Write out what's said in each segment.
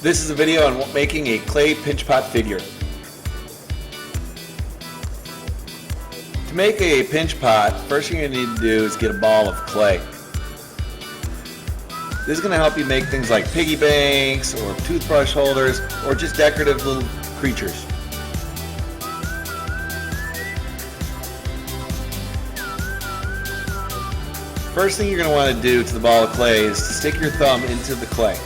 This is a video on making a clay pinch pot figure. To make a pinch pot, first thing you need to do is get a ball of clay. This is going to help you make things like piggy banks or toothbrush holders or just decorative little creatures. First thing you're going to want to do to the ball of clay is to stick your thumb into the clay.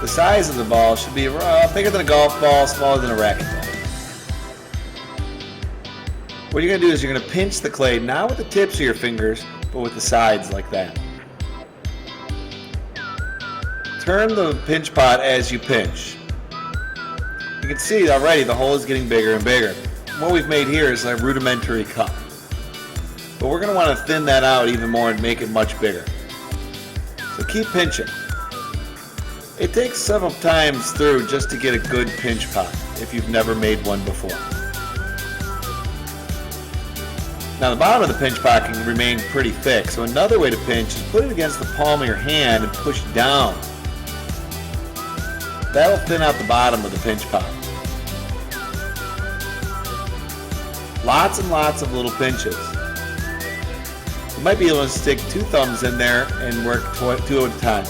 The size of the ball should be bigger than a golf ball, smaller than a racquetball. What you're going to do is you're going to pinch the clay, not with the tips of your fingers, but with the sides like that. Turn the pinch pot as you pinch. You can see already the hole is getting bigger and bigger. What we've made here is a rudimentary cup. But we're going to want to thin that out even more and make it much bigger. So keep pinching. It takes several times through just to get a good pinch pot if you've never made one before. Now the bottom of the pinch pot can remain pretty thick, so another way to pinch is put it against the palm of your hand and push down. That'll thin out the bottom of the pinch pot. Lots and lots of little pinches. You might be able to stick 2 thumbs in there and work 2 at a time.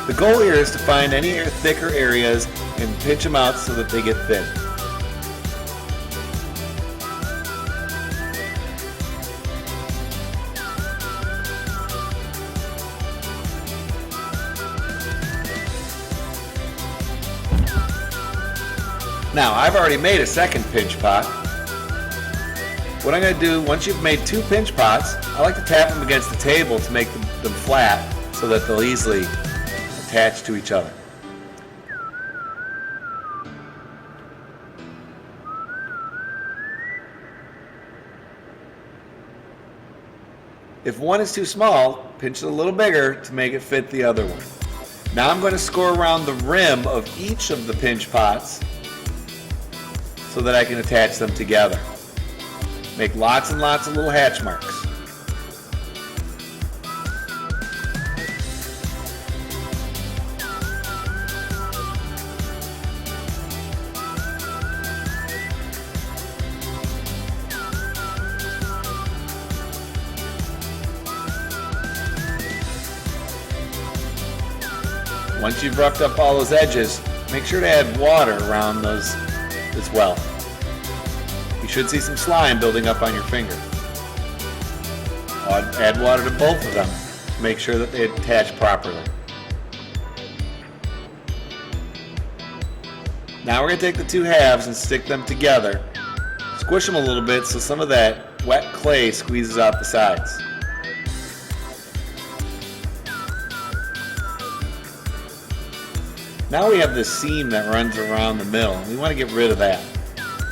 The goal here is to find any thicker areas and pinch them out so that they get thin. Now, I've already made a second pinch pot. What I'm going to do, once you've made 2 pinch pots, I like to tap them against the table to make them flat so that they'll easily attach to each other. If one is too small, pinch it a little bigger to make it fit the other one. Now I'm going to score around the rim of each of the pinch pots so that I can attach them together. Make lots and lots of little hatch marks. Once you've roughed up all those edges, make sure to add water around those as well. You should see some slime building up on your finger. Add water to both of them to make sure that they attach properly. Now we're going to take the 2 halves and stick them together. Squish them a little bit so some of that wet clay squeezes out the sides. Now we have this seam that runs around the middle, and we want to get rid of that.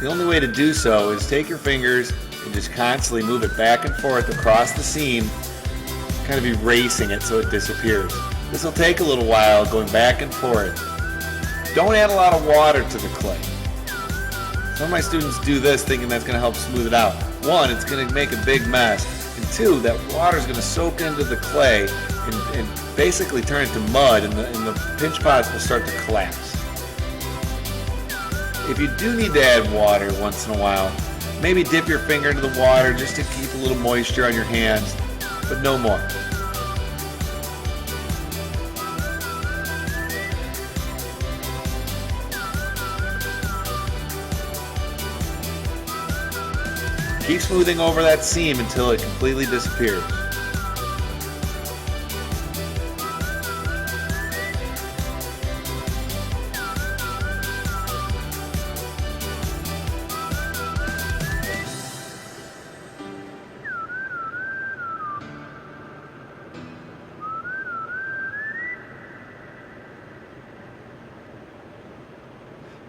The only way to do so is take your fingers and just constantly move it back and forth across the seam, kind of erasing it so it disappears. This will take a little while going back and forth. Don't add a lot of water to the clay. Some of my students do this thinking that's going to help smooth it out. 1, it's going to make a big mess, and 2, that water is going to soak into the clay and basically turn it to mud, and the pinch pots will start to collapse. If you do need to add water once in a while, maybe dip your finger into the water just to keep a little moisture on your hands, but no more. Keep smoothing over that seam until it completely disappears.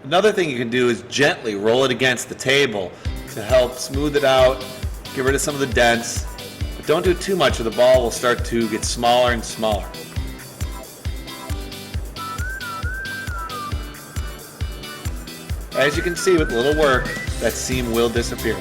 Another thing you can do is gently roll it against the table to help smooth it out, get rid of some of the dents, but don't do too much or the ball will start to get smaller and smaller. As you can see with a little work, that seam will disappear.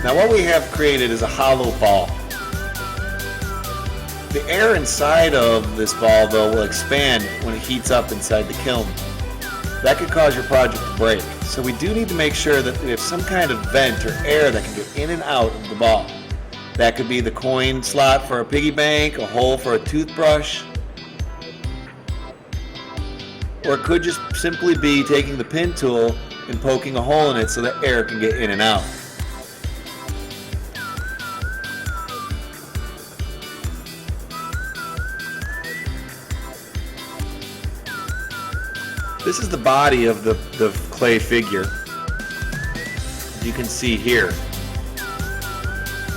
Now what we have created is a hollow ball. The air inside of this ball, though, will expand when it heats up inside the kiln. That could cause your project to break. So we do need to make sure that we have some kind of vent or air that can get in and out of the ball. That could be the coin slot for a piggy bank, a hole for a toothbrush, or it could just simply be taking the pin tool and poking a hole in it so that air can get in and out. This is the body of the clay figure, as you can see here.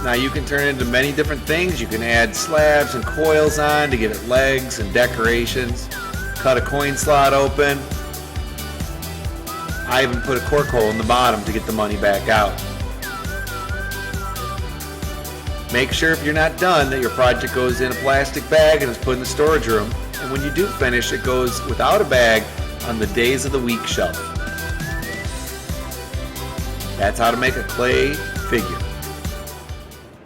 Now you can turn it into many different things. You can add slabs and coils on to give it legs and decorations. Cut a coin slot open. I even put a cork hole in the bottom to get the money back out. Make sure if you're not done that your project goes in a plastic bag and is put in the storage room. And when you do finish, it goes without a bag on the days of the week shelf. That's how to make a clay figure.